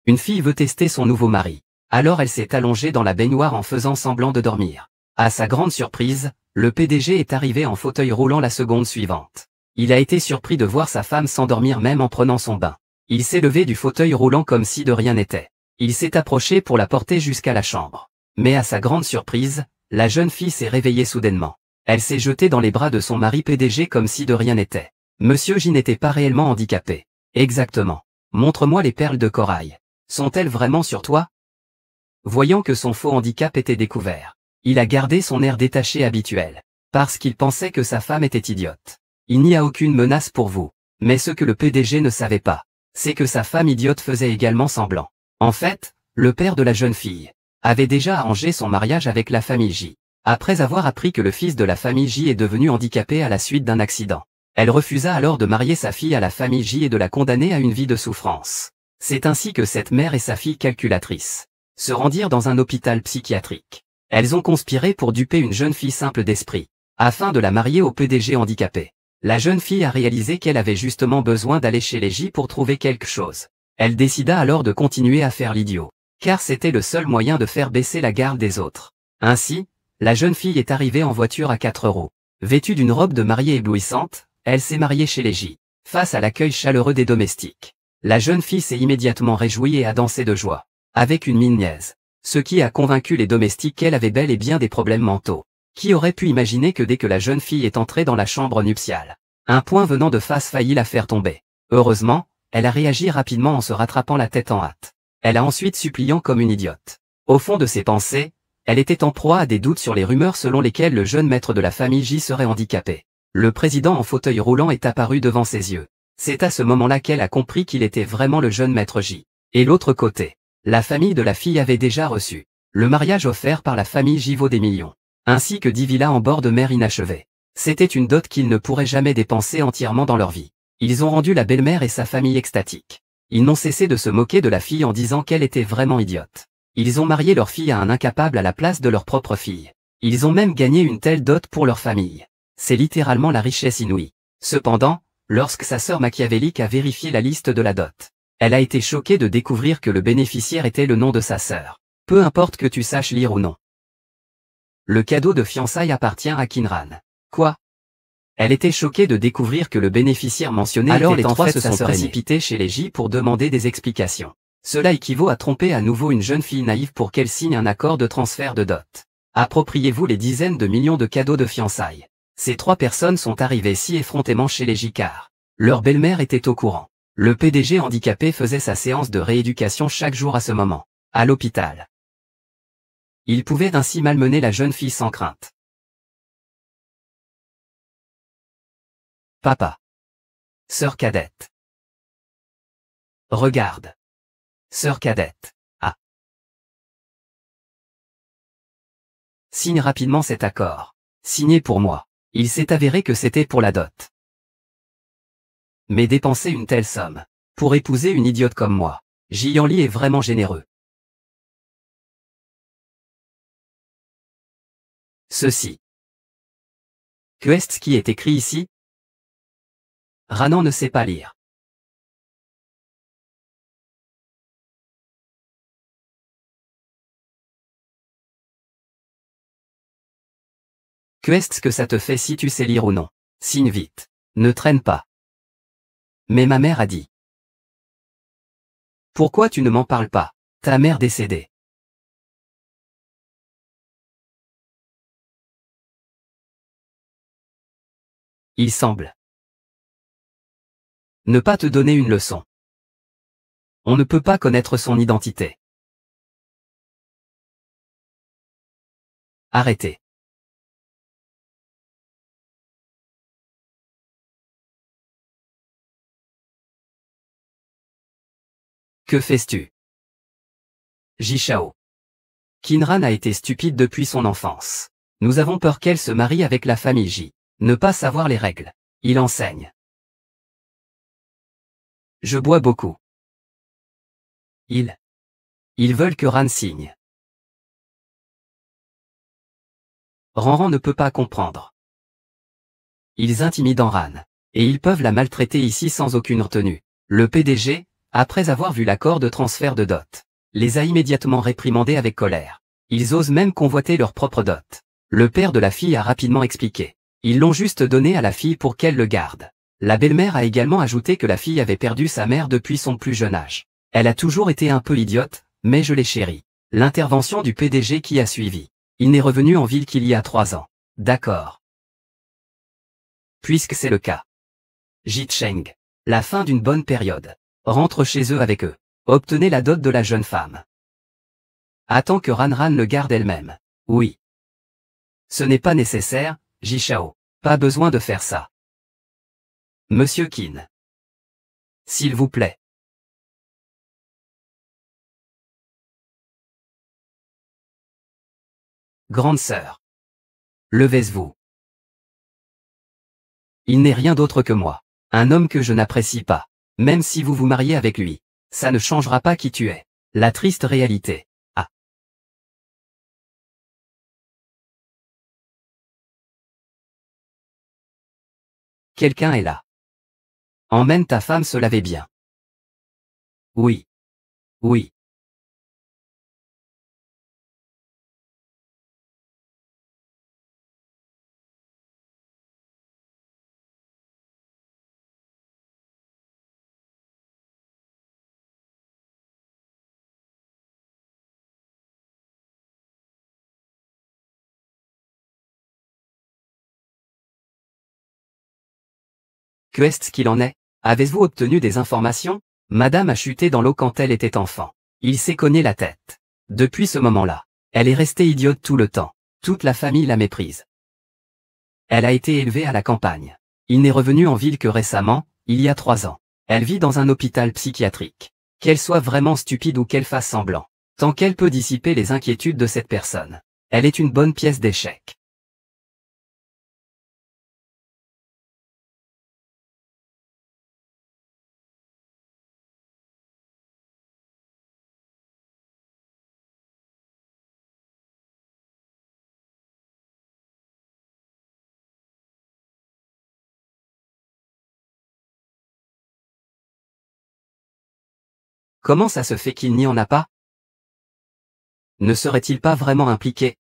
Une fille veut tester son nouveau mari. Alors elle s'est allongée dans la baignoire en faisant semblant de dormir. À sa grande surprise, le PDG est arrivé en fauteuil roulant la seconde suivante. Il a été surpris de voir sa femme s'endormir même en prenant son bain. Il s'est levé du fauteuil roulant comme si de rien n'était. Il s'est approché pour la porter jusqu'à la chambre. Mais à sa grande surprise, la jeune fille s'est réveillée soudainement. Elle s'est jetée dans les bras de son mari PDG comme si de rien n'était. Monsieur J n'était pas réellement handicapé. Exactement. Montre-moi les perles de corail. Sont-elles vraiment sur toi? Voyant que son faux handicap était découvert, il a gardé son air détaché habituel. Parce qu'il pensait que sa femme était idiote. Il n'y a aucune menace pour vous. Mais ce que le PDG ne savait pas, c'est que sa femme idiote faisait également semblant. En fait, le père de la jeune fille avait déjà arrangé son mariage avec la famille J. Après avoir appris que le fils de la famille J est devenu handicapé à la suite d'un accident, elle refusa alors de marier sa fille à la famille J et de la condamner à une vie de souffrance. C'est ainsi que cette mère et sa fille calculatrice se rendirent dans un hôpital psychiatrique. Elles ont conspiré pour duper une jeune fille simple d'esprit, afin de la marier au PDG handicapé. La jeune fille a réalisé qu'elle avait justement besoin d'aller chez les J pour trouver quelque chose. Elle décida alors de continuer à faire l'idiot, car c'était le seul moyen de faire baisser la garde des autres. Ainsi, la jeune fille est arrivée en voiture à 4 roues. Vêtue d'une robe de mariée éblouissante, elle s'est mariée chez les J. Face à l'accueil chaleureux des domestiques, la jeune fille s'est immédiatement réjouie et a dansé de joie, avec une mine niaise. Ce qui a convaincu les domestiques qu'elle avait bel et bien des problèmes mentaux. Qui aurait pu imaginer que dès que la jeune fille est entrée dans la chambre nuptiale, un point venant de face faillit la faire tomber. Heureusement, elle a réagi rapidement en se rattrapant la tête en hâte. Elle a ensuite suppliant comme une idiote. Au fond de ses pensées, elle était en proie à des doutes sur les rumeurs selon lesquelles le jeune maître de la famille J serait handicapé. Le président en fauteuil roulant est apparu devant ses yeux. C'est à ce moment-là qu'elle a compris qu'il était vraiment le jeune maître J. Et l'autre côté, la famille de la fille avait déjà reçu le mariage offert par la famille J vaut des millions, ainsi que 10 villas en bord de mer inachevées. C'était une dot qu'ils ne pourraient jamais dépenser entièrement dans leur vie. Ils ont rendu la belle-mère et sa famille extatiques. Ils n'ont cessé de se moquer de la fille en disant qu'elle était vraiment idiote. Ils ont marié leur fille à un incapable à la place de leur propre fille. Ils ont même gagné une telle dot pour leur famille. C'est littéralement la richesse inouïe. Cependant, lorsque sa sœur machiavélique a vérifié la liste de la dot, elle a été choquée de découvrir que le bénéficiaire était le nom de sa sœur. Peu importe que tu saches lire ou non. Le cadeau de fiançailles appartient à Kinran. Quoi? Elle était choquée de découvrir que le bénéficiaire mentionné alors les trois se sont précipités chez les J pour demander des explications. Cela équivaut à tromper à nouveau une jeune fille naïve pour qu'elle signe un accord de transfert de dot. Appropriez-vous les dizaines de millions de cadeaux de fiançailles. Ces trois personnes sont arrivées si effrontément chez les J car leur belle-mère était au courant. Le PDG handicapé faisait sa séance de rééducation chaque jour à ce moment, à l'hôpital. Il pouvait ainsi malmener la jeune fille sans crainte. Papa. Sœur cadette. Regarde. Sœur cadette. Ah. Signe rapidement cet accord. Signé pour moi. Il s'est avéré que c'était pour la dot. Mais dépenser une telle somme pour épouser une idiote comme moi, Jianli est vraiment généreux. Ceci. Qu'est-ce qui est écrit ici? Ranan ne sait pas lire. Qu'est-ce que ça te fait si tu sais lire ou non? Signe vite. Ne traîne pas. Mais ma mère a dit. Pourquoi tu ne m'en parles pas? Ta mère décédée. Il semble ne pas te donner une leçon. On ne peut pas connaître son identité. Arrêtez. Que fais-tu? Jishao. Kinran a été stupide depuis son enfance. Nous avons peur qu'elle se marie avec la famille J. Ne pas savoir les règles. Il enseigne. Je bois beaucoup. Ils veulent que Ran signe. Ranran ne peut pas comprendre. Ils intimident Ran. Et ils peuvent la maltraiter ici sans aucune retenue. Le PDG Après avoir vu l'accord de transfert de dot, les a immédiatement réprimandés avec colère. Ils osent même convoiter leur propre dot. Le père de la fille a rapidement expliqué. Ils l'ont juste donné à la fille pour qu'elle le garde. La belle-mère a également ajouté que la fille avait perdu sa mère depuis son plus jeune âge. Elle a toujours été un peu idiote, mais je l'ai chérie. L'intervention du PDG qui a suivi. Il n'est revenu en ville qu'il y a 3 ans. D'accord. Puisque c'est le cas. Ji Cheng. La fin d'une bonne période. Rentre chez eux avec eux. Obtenez la dot de la jeune femme. Attends que Ranran le garde elle-même. Oui. Ce n'est pas nécessaire, Ji Shao. Pas besoin de faire ça. Monsieur Qin. S'il vous plaît. Grande sœur. Levez-vous. Il n'est rien d'autre que moi. Un homme que je n'apprécie pas. Même si vous vous mariez avec lui. Ça ne changera pas qui tu es. La triste réalité. Ah. Quelqu'un est là. Emmène ta femme se laver bien. Oui. Oui. Que est-ce qu'il en est? Avez-vous obtenu des informations? Madame a chuté dans l'eau quand elle était enfant. Il s'est cogné la tête. Depuis ce moment-là, elle est restée idiote tout le temps. Toute la famille la méprise. Elle a été élevée à la campagne. Il n'est revenu en ville que récemment, il y a 3 ans. Elle vit dans un hôpital psychiatrique. Qu'elle soit vraiment stupide ou qu'elle fasse semblant. Tant qu'elle peut dissiper les inquiétudes de cette personne. Elle est une bonne pièce d'échec. Comment ça se fait qu'il n'y en a pas? Ne serait-il pas vraiment impliqué?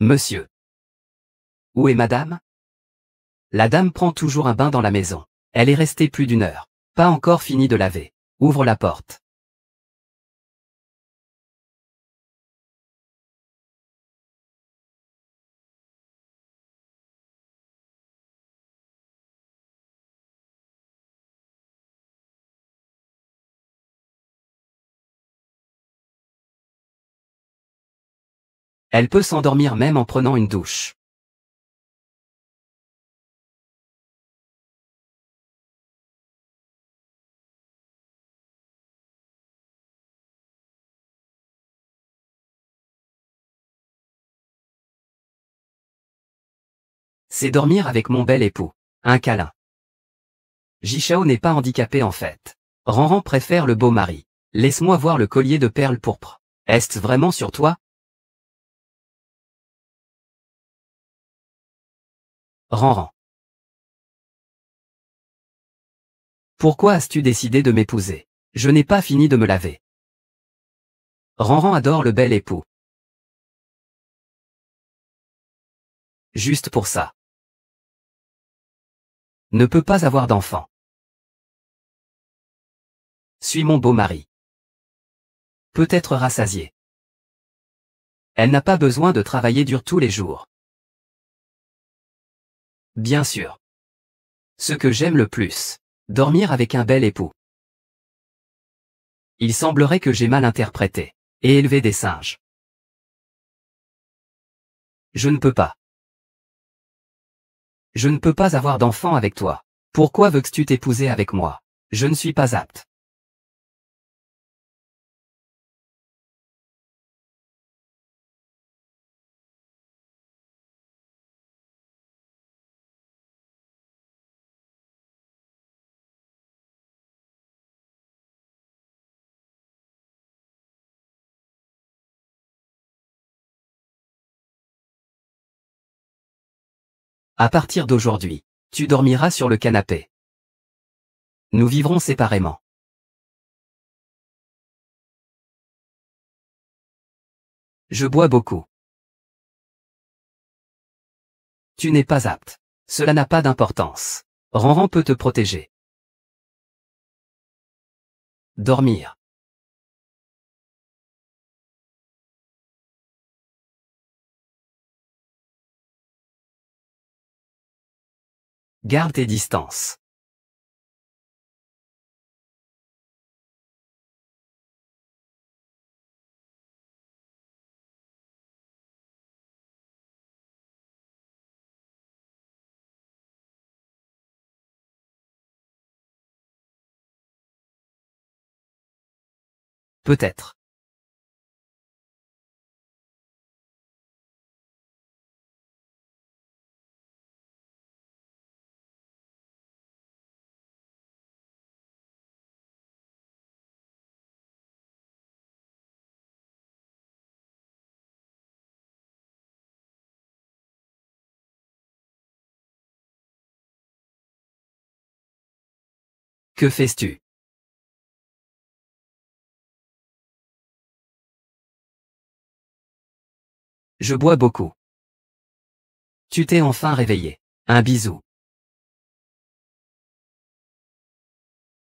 Monsieur. Où est madame? La dame prend toujours un bain dans la maison. Elle est restée plus d'1 heure. Pas encore fini de laver. Ouvre la porte. Elle peut s'endormir même en prenant une douche. C'est dormir avec mon bel époux. Un câlin. Jishao n'est pas handicapé en fait. Ranran préfère le beau mari. Laisse-moi voir le collier de perles pourpres. Est-ce vraiment sur toi? Ranran. Pourquoi as-tu décidé de m'épouser? Je n'ai pas fini de me laver. Ranran adore le bel époux. Juste pour ça. Ne peut pas avoir d'enfant. Suis mon beau mari. Peut être rassasié. Elle n'a pas besoin de travailler dur tous les jours. Bien sûr. Ce que j'aime le plus. Dormir avec un bel époux. Il semblerait que j'ai mal interprété. Et élever des singes. Je ne peux pas. Je ne peux pas avoir d'enfant avec toi. Pourquoi veux-tu t'épouser avec moi? Je ne suis pas apte. À partir d'aujourd'hui, tu dormiras sur le canapé. Nous vivrons séparément. Je bois beaucoup. Tu n'es pas apte. Cela n'a pas d'importance. Ranran peut te protéger. Dormir. Garde tes distances. Peut-être. Que fais-tu? Je bois beaucoup. Tu t'es enfin réveillé. Un bisou.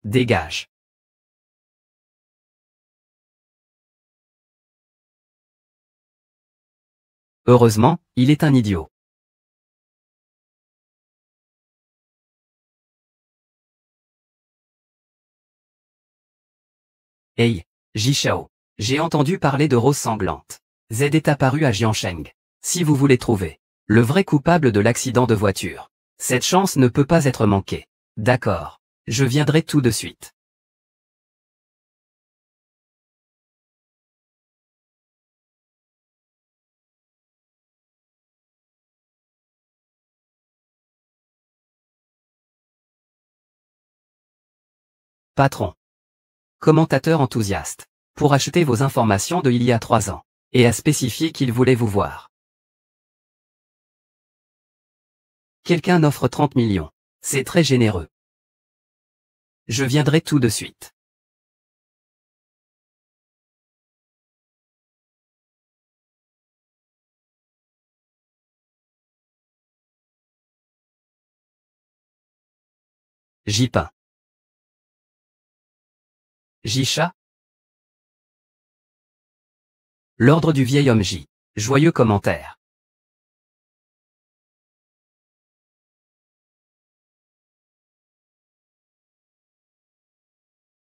Dégage. Heureusement, il est un idiot. Hey, Jishao. J'ai entendu parler de Rose Sanglante. Z est apparu à Jiansheng. Si vous voulez trouver le vrai coupable de l'accident de voiture, cette chance ne peut pas être manquée. D'accord. Je viendrai tout de suite. Patron. Commentateur enthousiaste. Pour acheter vos informations de il y a 3 ans. Et a spécifié qu'il voulait vous voir. Quelqu'un offre 30 millions. C'est très généreux. Je viendrai tout de suite. Jipin. Jisha. L'ordre du vieil homme J. Joyeux commentaire.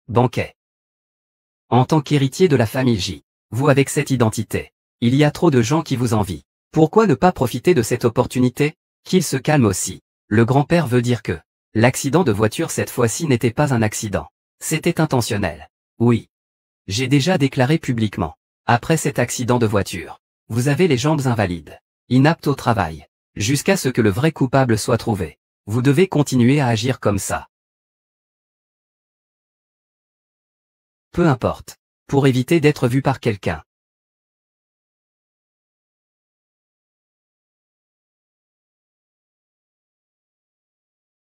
Banquet. En tant qu'héritier de la famille J, vous avec cette identité, il y a trop de gens qui vous envient. Pourquoi ne pas profiter de cette opportunité? Qu'il se calme aussi. Le grand-père veut dire que l'accident de voiture cette fois-ci n'était pas un accident. C'était intentionnel. Oui. J'ai déjà déclaré publiquement. Après cet accident de voiture, vous avez les jambes invalides, inaptes au travail, jusqu'à ce que le vrai coupable soit trouvé. Vous devez continuer à agir comme ça. Peu importe. Pour éviter d'être vu par quelqu'un.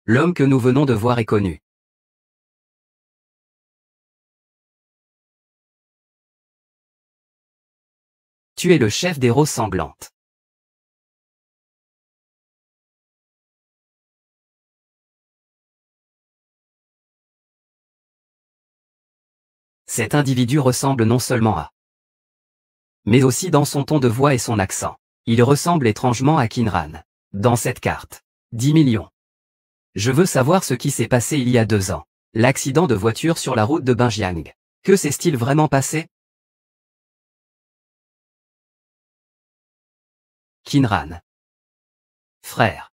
L'homme que nous venons de voir est connu. Tu es le chef des Roses Sanglantes. Cet individu ressemble non seulement à, mais aussi dans son ton de voix et son accent. Il ressemble étrangement à Kinran. Dans cette carte. 10 millions. Je veux savoir ce qui s'est passé il y a 2 ans. L'accident de voiture sur la route de Binjiang. Que s'est-il vraiment passé? Kinran. Frère.